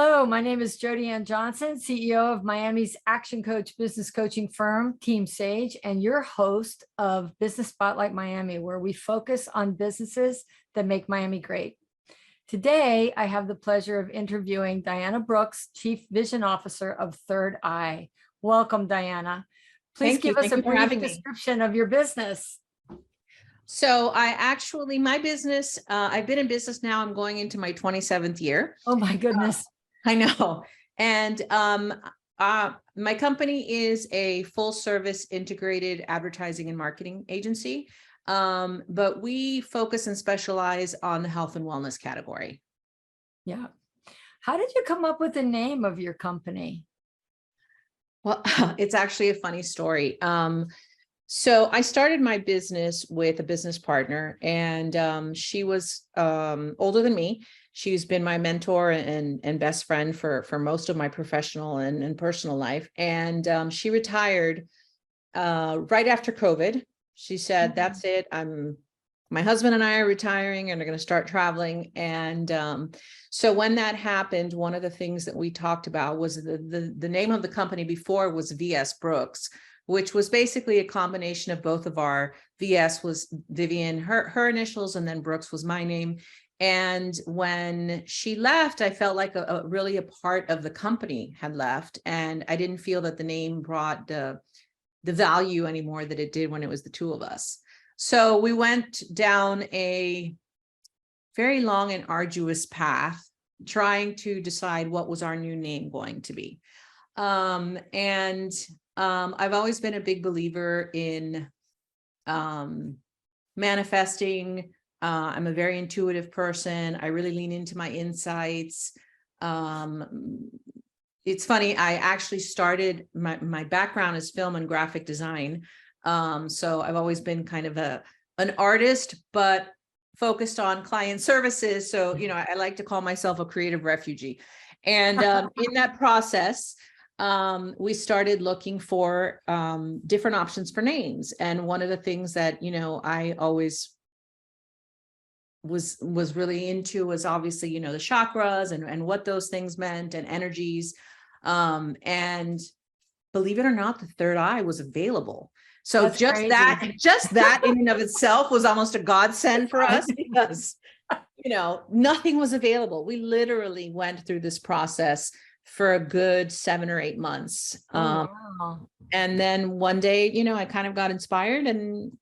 Hello, my name is Jody Johnson, CEO of Miami's Action Coach business coaching firm, Team Sage, and your host of Business Spotlight Miami, where we focus on businesses that make Miami great. Today, I have the pleasure of interviewing Diana Brooks, Chief Vision Officer of Third Eye. Welcome, Diana. Please give us a brief description of your business. So my business, I've been in business now, I'm going into my 27th year. Oh my goodness. I know. And my company is a full service integrated advertising and marketing agency. But we focus and specialize on the health and wellness category. Yeah. How did you come up with the name of your company? Well, it's actually a funny story. So I started my business with a business partner, and she was older than me. She's been my mentor and best friend for most of my professional and personal life. And she retired right after COVID. She said, "That's it. My husband and I are retiring and are going to start traveling." And so when that happened, one of the things that we talked about was the name of the company before was VS Brooks, which was basically a combination of both of our. VS was Vivian, her initials, and then Brooks was my name. And when she left, I felt like really a part of the company had left, and I didn't feel that the name brought the value anymore that it did when it was the two of us. So we went down a very long and arduous path trying to decide what was our new name going to be. I've always been a big believer in manifesting. I'm a very intuitive person. I really lean into my insights. It's funny, I actually started, my background is film and graphic design. So I've always been kind of an artist, but focused on client services. So, I like to call myself a creative refugee. And in that process, we started looking for different options for names. And one of the things that, I always was really into was obviously, the chakras and what those things meant and energies. And believe it or not, the third eye was available. So That's just crazy. that in and of itself was almost a godsend for us because, nothing was available. We literally went through this process for a good 7 or 8 months. Wow. And then one day, I kind of got inspired and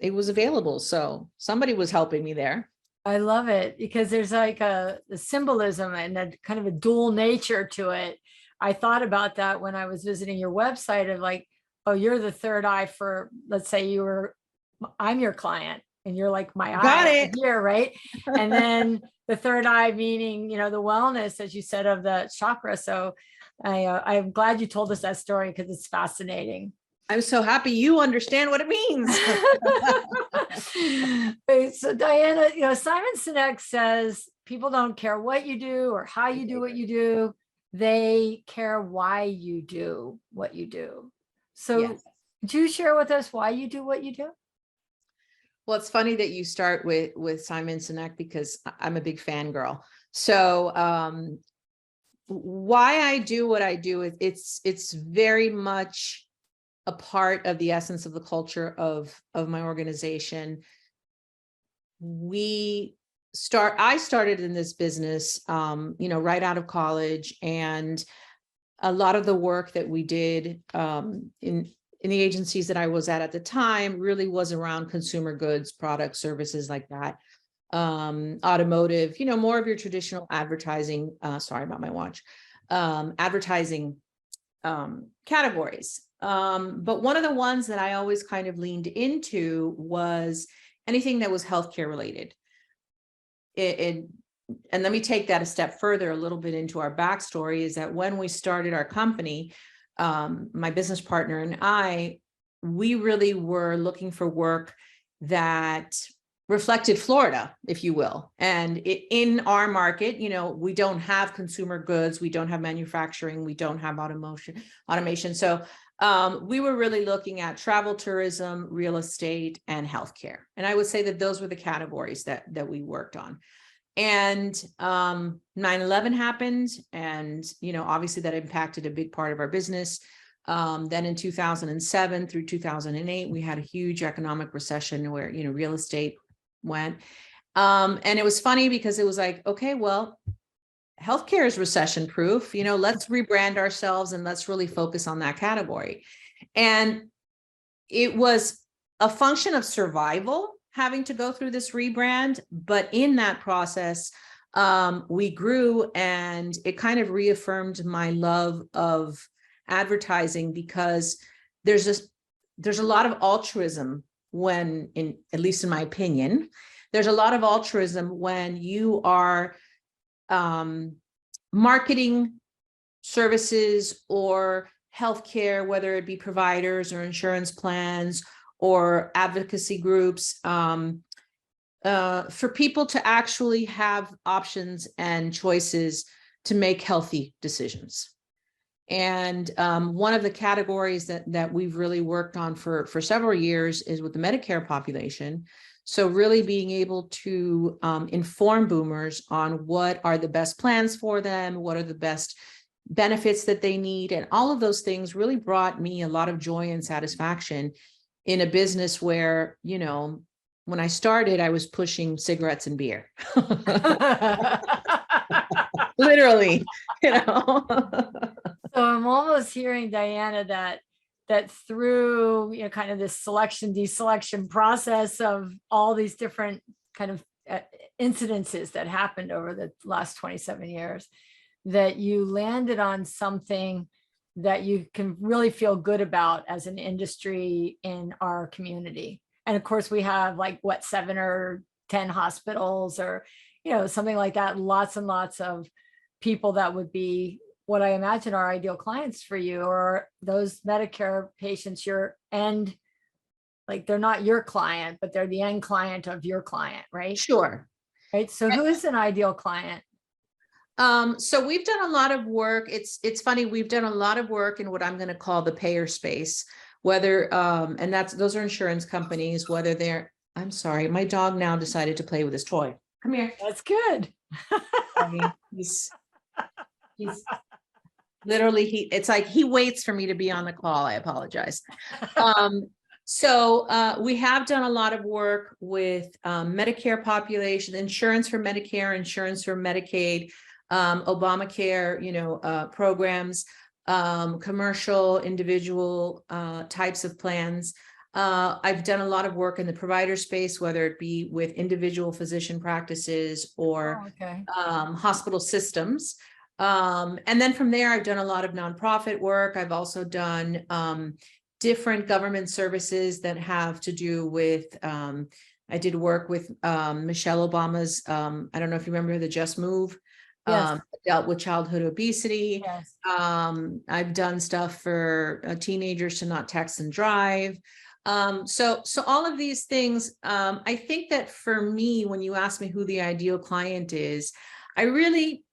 it was available. So somebody was helping me there. I love it because there's like a symbolism and a kind of a dual nature to it. I thought about that when I was visiting your website of like, oh, you're the third eye for, let's say I'm your client and you're like my eye here, right? And then the third eye meaning, the wellness, as you said, of the chakra. So I'm glad you told us that story because it's fascinating. I'm so happy you understand what it means. So Diana, Simon Sinek says people don't care what you do or how you do what you do. They care why you do what you do. So yes. Do you share with us why you do what you do? Well, it's funny that you start with Simon Sinek because I'm a big fangirl. So why I do what I do, it's very much a part of the essence of the culture of my organization. I started in this business, right out of college, and a lot of the work that we did in the agencies that I was at the time really was around consumer goods, products, services like that, automotive, more of your traditional advertising. Sorry about my watch. Advertising categories. But one of the ones that I always kind of leaned into was anything that was healthcare related. And let me take that a step further, a little bit into our backstory, is that when we started our company, my business partner and we really were looking for work that reflected Florida, if you will. And in our market, we don't have consumer goods, we don't have manufacturing, we don't have automation. So we were really looking at travel, tourism, real estate, and healthcare. And I would say that those were the categories that we worked on. And 9/11 happened, and obviously that impacted a big part of our business. Then in 2007 through 2008, we had a huge economic recession where real estate went. And it was funny because it was like, okay, well, healthcare is recession proof. Let's rebrand ourselves and let's really focus on that category. And it was a function of survival having to go through this rebrand. But in that process, we grew, and it kind of reaffirmed my love of advertising, because there's a lot of altruism when, at least in my opinion, there's a lot of altruism when you are marketing services or healthcare, whether it be providers or insurance plans or advocacy groups, for people to actually have options and choices to make healthy decisions. And one of the categories that we've really worked on for several years is with the Medicare population. So really being able to inform boomers on what are the best plans for them, what are the best benefits that they need. And all of those things really brought me a lot of joy and satisfaction in a business where, when I started, I was pushing cigarettes and beer. Literally, So I'm almost hearing, Diana, that through kind of this selection deselection process of all these different kind of incidences that happened over the last 27 years, that you landed on something that you can really feel good about as an industry in our community. And of course, we have 7 or 10 hospitals or something like that, lots and lots of people that would be what I imagine are ideal clients for you, or those Medicare patients, they're not your client, but they're the end client of your client, right? Sure. Right. So who is an ideal client? So we've done a lot of work. It's funny, we've done a lot of work in what I'm going to call the payer space, whether, and those are insurance companies, whether they're, I'm sorry, my dog now decided to play with his toy. Come here. That's good. He's literally, it's like he waits for me to be on the call. I apologize. So we have done a lot of work with Medicare population, insurance for Medicare, insurance for Medicaid, Obamacare, programs, commercial, individual types of plans. I've done a lot of work in the provider space, whether it be with individual physician practices or hospital systems. And then from there, I've done a lot of nonprofit work. I've also done different government services that have to do with, I did work with Michelle Obama's, I don't know if you remember the Just Move, dealt with childhood obesity. Yes. I've done stuff for teenagers to not text and drive. So all of these things, I think that for me, when you ask me who the ideal client is, I really,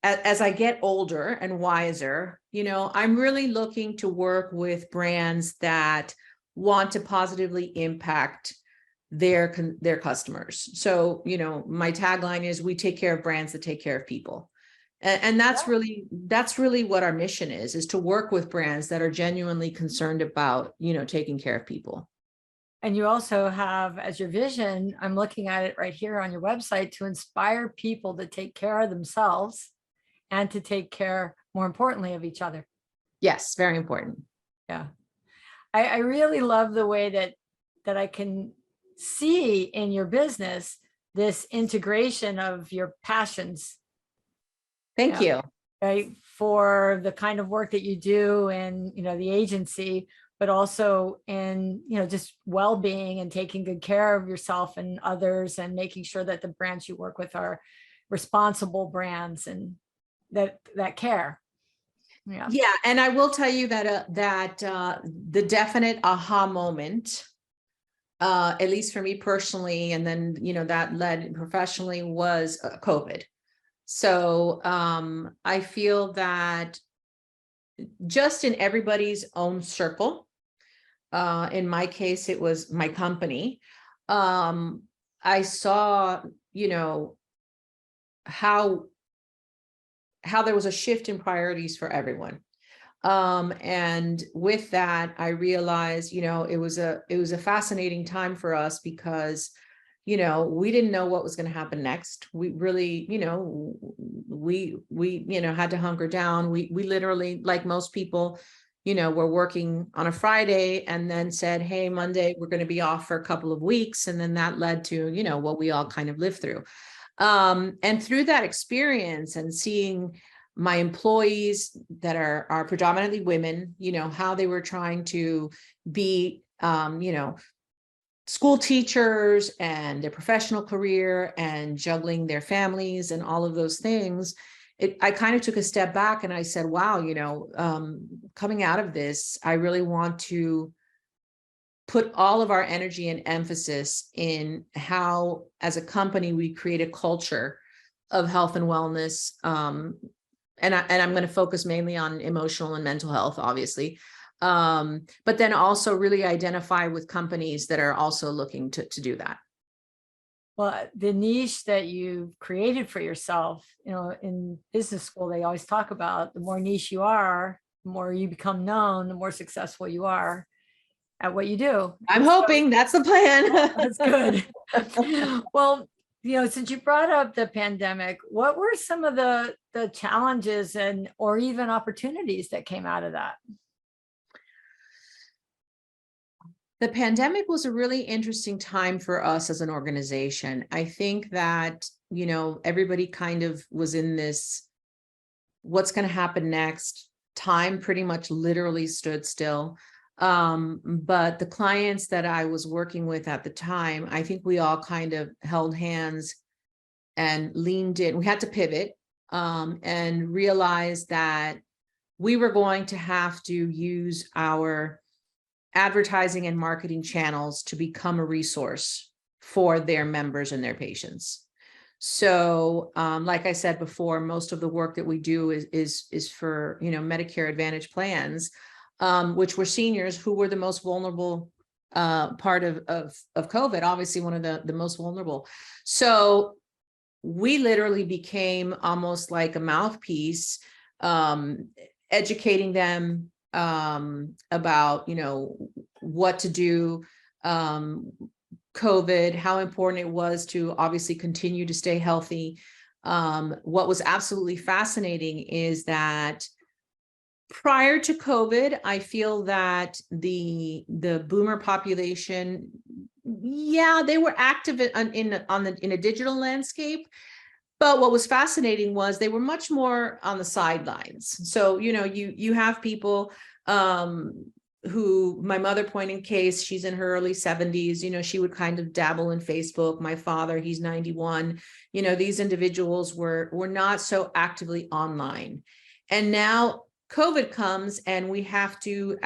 as I get older and wiser, I'm really looking to work with brands that want to positively impact their customers. So, my tagline is, we take care of brands that take care of people. And that's really what our mission is to work with brands that are genuinely concerned about, taking care of people. And you also have as your vision, I'm looking at it right here on your website, to inspire people to take care of themselves and to take care, more importantly, of each other. Yes, very important. Yeah. I really love the way that I can see in your business this integration of your passions. Thank you. Right, for the kind of work that you do in the agency, but also in just well-being and taking good care of yourself and others, and making sure that the brands you work with are responsible brands and that care. Yeah, and I will tell you that the definite aha moment, at least for me personally, and then that led professionally, was COVID. So I feel that just in everybody's own circle, in my case, it was my company. I saw, you know, how there was a shift in priorities for everyone. And with that, I realized, you know, it was a fascinating time for us because, you know, we didn't know what was going to happen next. We really, you know, we, you know, had to hunker down. We literally, like most people, you know, were working on a Friday and then said, hey, Monday, we're going to be off for a couple of weeks. And then that led to, you know, what we all kind of lived through. And through that experience and seeing my employees that are predominantly women, you know, how they were trying to be, you know, school teachers and their professional career and juggling their families and all of those things, I kind of took a step back and I said, wow, you know, coming out of this, I really want to put all of our energy and emphasis in how, as a company, we create a culture of health and wellness. And I'm going to focus mainly on emotional and mental health, obviously. But then also really identify with companies that are also looking to do that. Well, the niche that you've created for yourself, you know, in business school, they always talk about the more niche you are, the more you become known, the more successful you are at what you do. I'm hoping that's the plan. That's good. Well, you know, since you brought up the pandemic, what were some of the challenges and or even opportunities that came out of that? The pandemic was a really interesting time for us as an organization. I think that, you know, everybody kind of was in this, what's going to happen next? Time pretty much literally stood still. But the clients that I was working with at the time, I think we all kind of held hands and leaned in. We had to pivot, and realize that we were going to have to use our advertising and marketing channels to become a resource for their members and their patients. So, like I said before, most of the work that we do is for, you know, Medicare Advantage plans, which were seniors who were the most vulnerable part of COVID, obviously one of the most vulnerable. So we literally became almost like a mouthpiece, educating them about, you know, what to do, COVID, how important it was to obviously continue to stay healthy. What was absolutely fascinating is that prior to COVID, I feel that the boomer population, yeah, they were active in a digital landscape. But what was fascinating was they were much more on the sidelines. So, you know, you have people who, my mother, point in case, she's in her early 70s, you know, she would kind of dabble in Facebook. My father, he's 91. You know, these individuals were not so actively online. And now COVID comes and we have to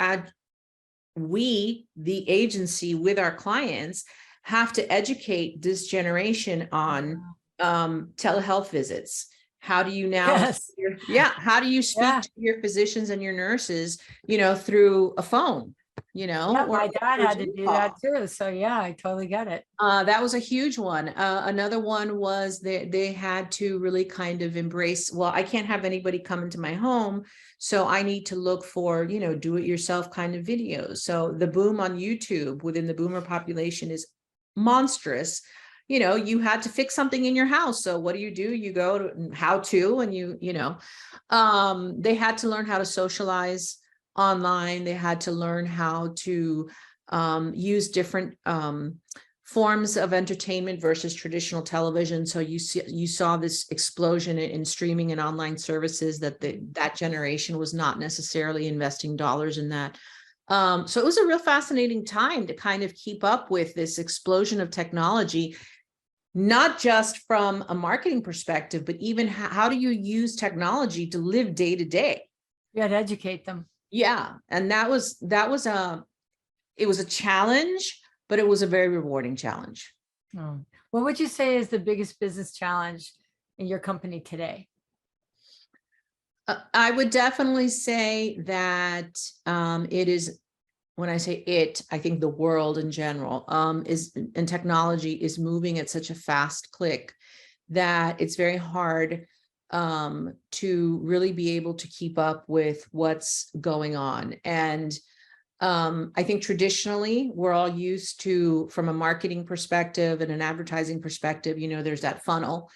the agency with our clients, have to educate this generation on telehealth visits. How do you now, how do you speak to your physicians and your nurses, you know, through a phone, you know? Yeah, or my dad had to do that too. So yeah, I totally get it. That was a huge one. Another one was they had to really kind of embrace, well, I can't have anybody come into my home, so I need to look for, you know, do it yourself kind of videos. So the boom on YouTube within the boomer population is monstrous. You know, you had to fix something in your house. So what do? You go to how to, and you know, they had to learn how to socialize online. They had to learn how to use different forms of entertainment versus traditional television. So you saw this explosion in streaming and online services that that generation was not necessarily investing dollars in that. So it was a real fascinating time to kind of keep up with this explosion of technology, not just from a marketing perspective, but even how do you use technology to live day to day? You had to educate them. Yeah. And it was a challenge, but it was a very rewarding challenge. Oh. What would you say is the biggest business challenge in your company today? I would definitely say that it is when I say it, I think the world in general, and technology is moving at such a fast click that it's very hard to really be able to keep up with what's going on. And I think traditionally we're all used to, from a marketing perspective and an advertising perspective, there's that funnel.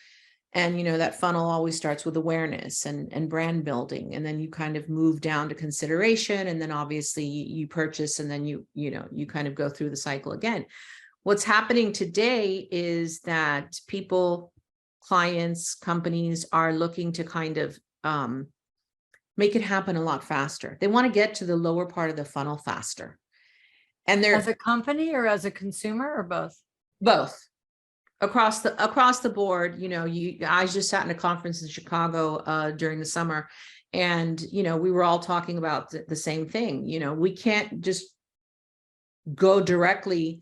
And, that funnel always starts with awareness and brand building. And then you kind of move down to consideration. And then obviously you purchase, and then you kind of go through the cycle again. What's happening today is that people, clients, companies are looking to kind of make it happen a lot faster. They want to get to the lower part of the funnel faster. And they're As a company or as a consumer, or both? both. Across the board, I just sat in a conference in Chicago during the summer, and we were all talking about the same thing. We can't just go directly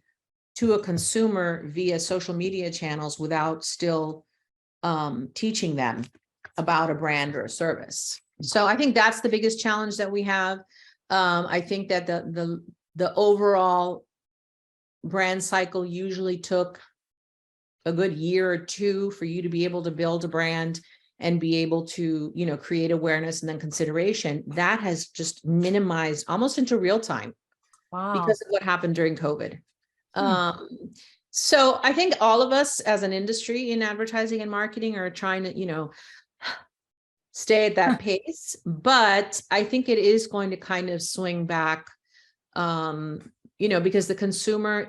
to a consumer via social media channels without still teaching them about a brand or a service. So I think that's the biggest challenge that we have. I think that the overall brand cycle usually took a good year or two for you to be able to build a brand and be able to, create awareness and then consideration. That has just minimized almost into real time. Wow. Because of what happened during COVID. So I think all of us as an industry in advertising and marketing are trying to, stay at that pace, but I think it is going to kind of swing back, because the consumer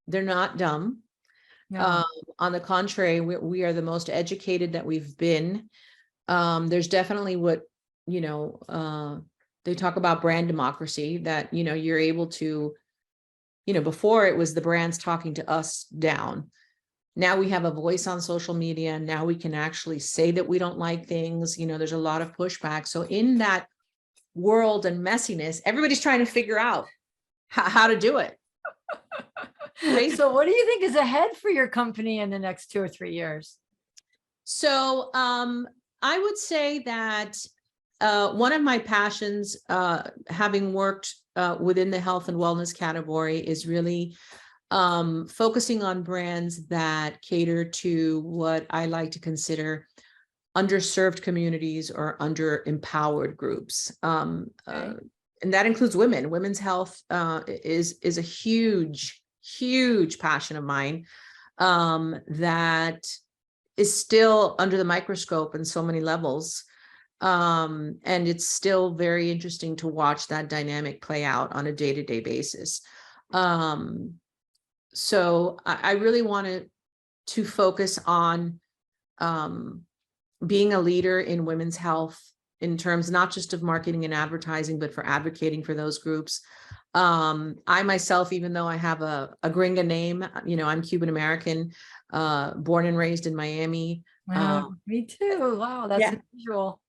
they're not dumb. No. On the contrary, we are the most educated that we've been. There's definitely what, they talk about brand democracy, that, you're able to, before it was the brands talking to us down. Now we have a voice on social media. Now we can actually say that we don't like things. There's a lot of pushback. So in that world and messiness, everybody's trying to figure out how to do it. So what do you think is ahead for your company in the next 2 or 3 years? So I would say that one of my passions, having worked within the health and wellness category, is really focusing on brands that cater to what I like to consider underserved communities or under-empowered groups. Okay. And that includes women. Women's health is a huge passion of mine, that is still under the microscope in so many levels. And it's still very interesting to watch that dynamic play out on a day-to-day basis. So I really wanted to focus on being a leader in women's health, in terms not just of marketing and advertising, but for advocating for those groups. I myself, even though I have a gringa name, I'm Cuban American, born and raised in Miami. Wow, me too. Wow, that's Yeah. unusual.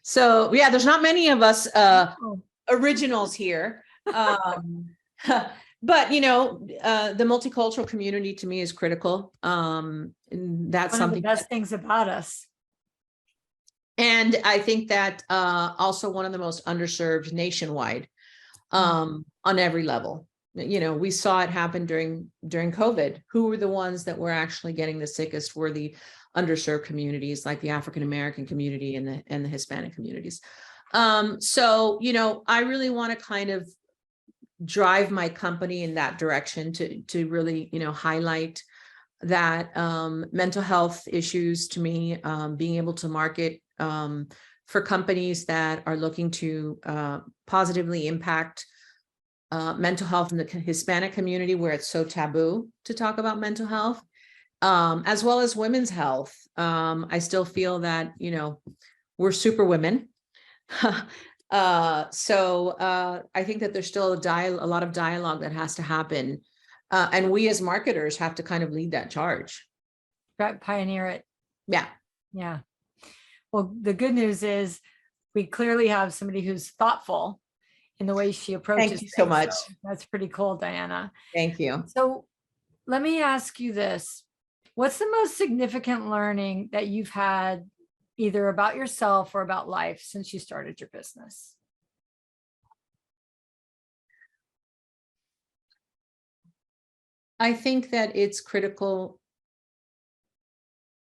So yeah, there's not many of us originals here. But the multicultural community to me is critical. And that's One of the something best things about us. And I think that also one of the most underserved nationwide, on every level. We saw it happen during COVID. Who were the ones that were actually getting the sickest? Were the underserved communities, like the African American community and the Hispanic communities. So I really want to kind of drive my company in that direction to really highlight that mental health issues to me, being able to market for companies that are looking to positively impact mental health in the Hispanic community, where it's so taboo to talk about mental health, as well as women's health. I still feel that, we're super women. So I think that there's still a lot of dialogue that has to happen. And we as marketers have to kind of lead that charge. Pioneer it. Yeah. Yeah. Well, the good news is we clearly have somebody who's thoughtful in the way she approaches Thank you so things. much. So that's pretty cool, Diana. Thank you. So let me ask you this. What's the most significant learning that you've had either about yourself or about life since you started your business? I think that it's critical.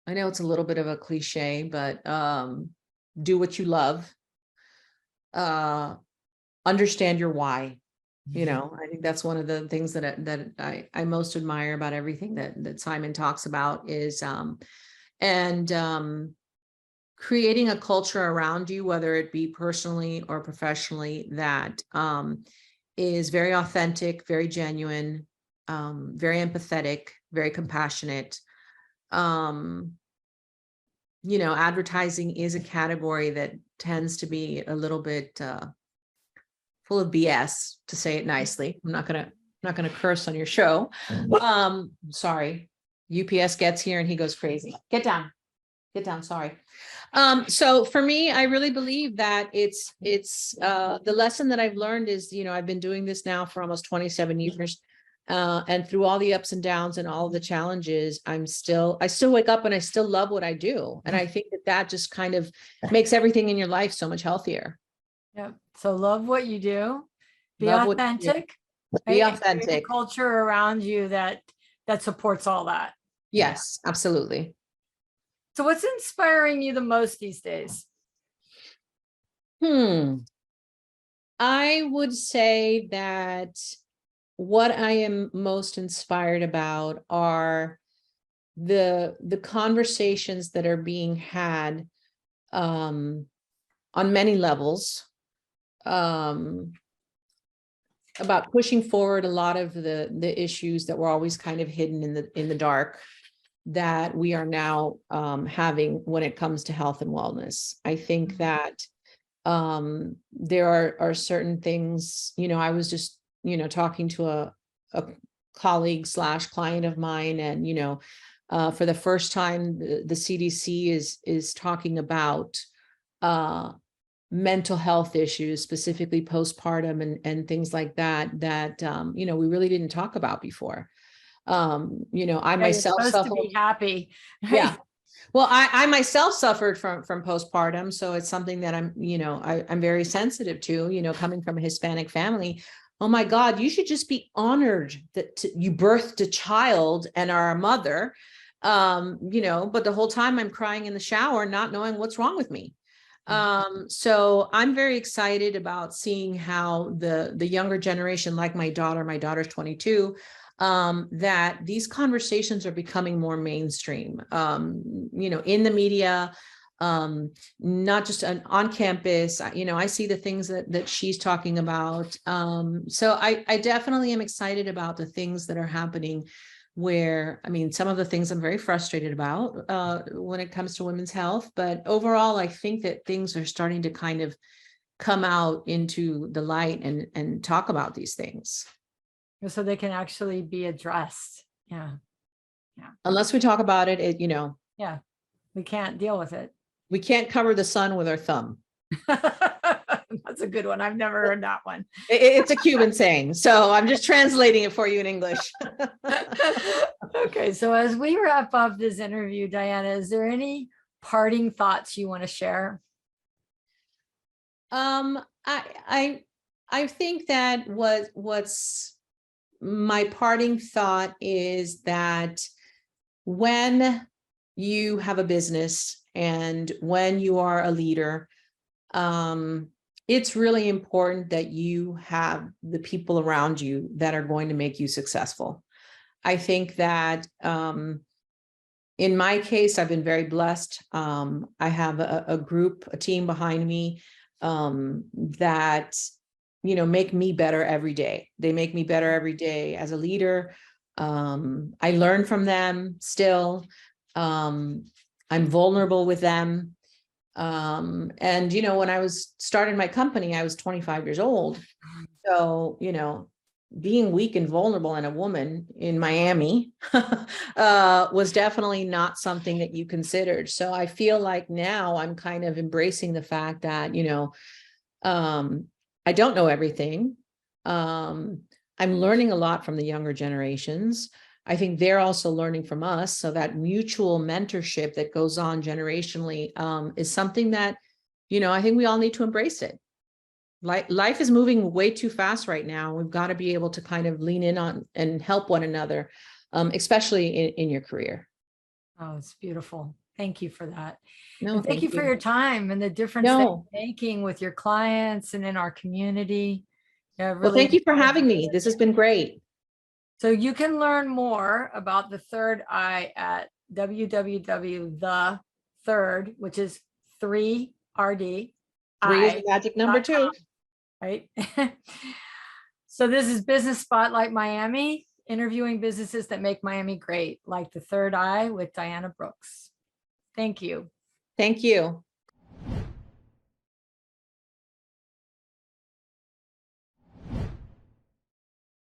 I know it's a little bit of a cliche, but do what you love. Understand your why. I think that's one of the things that I most admire about everything that Simon talks about is and creating a culture around you, whether it be personally or professionally, that is very authentic, very genuine, very empathetic, very compassionate. Advertising is a category that tends to be a little bit full of BS, to say it nicely. I'm not gonna curse on your show. Sorry. UPS gets here and he goes crazy. Get down. Sorry. So for me, I really believe that it's the lesson that I've learned is, I've been doing this now for almost 27 years. And through all the ups and downs and all the challenges, I still wake up and I still love what I do. And I think that just kind of makes everything in your life so much healthier. Yeah. So love what you do, be Love what you do. authentic, Be right? And create a authentic. culture around you that supports all that. Yes, absolutely. So what's inspiring you the most these days? I would say that what I am most inspired about are the conversations that are being had on many levels about pushing forward a lot of the issues that were always kind of hidden in the dark that we are now having when it comes to health and wellness. I think that there are certain things, I was just, talking to a colleague / client of mine, and, for the first time, the CDC is talking about mental health issues, specifically postpartum and things like that, we really didn't talk about before. I myself supposed to be happy. Yeah. Well, I myself suffered from postpartum. So it's something that I'm very sensitive to, coming from a Hispanic family. Oh my God, you should just be honored that you birthed a child and are a mother. But the whole time I'm crying in the shower, not knowing what's wrong with me. So I'm very excited about seeing how the younger generation, like my daughter's 22, that these conversations are becoming more mainstream, in the media, not just on campus. I see the things that she's talking about. So I definitely am excited about the things that are happening where, some of the things I'm very frustrated about when it comes to women's health, but overall, I think that things are starting to kind of come out into the light and talk about these things. So they can actually be addressed. Yeah. Unless we talk about it, Yeah. We can't deal with it. We can't cover the sun with our thumb. That's a good one. I've never heard that one. It's a Cuban saying, so I'm just translating it for you in English. Okay. So as we wrap up this interview, Diana, is there any parting thoughts you want to share? I think that what's my parting thought is that when you have a business and when you are a leader, it's really important that you have the people around you that are going to make you successful. I think that in my case, I've been very blessed. I have a team behind me that make me better every day. They make me better every day as a leader. I learn from them still. I'm vulnerable with them. And, when I was starting my company, I was 25 years old. So, being weak and vulnerable and a woman in Miami was definitely not something that you considered. So I feel like now I'm kind of embracing the fact that, I don't know everything. I'm learning a lot from the younger generations. I think they're also learning from us. So that mutual mentorship that goes on generationally is something that, I think we all need to embrace it. life is moving way too fast right now. We've got to be able to kind of lean in on and help one another, especially in your career. Oh, it's beautiful. Thank you for that. No, And thank you for your time and the difference that No. you're making with your clients and in our community. Yeah, Well, really. thank you for having me. This has been great. So you can learn more about the third eye at www.the3rd, which is 3RD. Three is the magic number too. Right? So this is Business Spotlight Miami, interviewing businesses that make Miami great, like the Third Eye with Diana Brooks. Thank you. Thank you.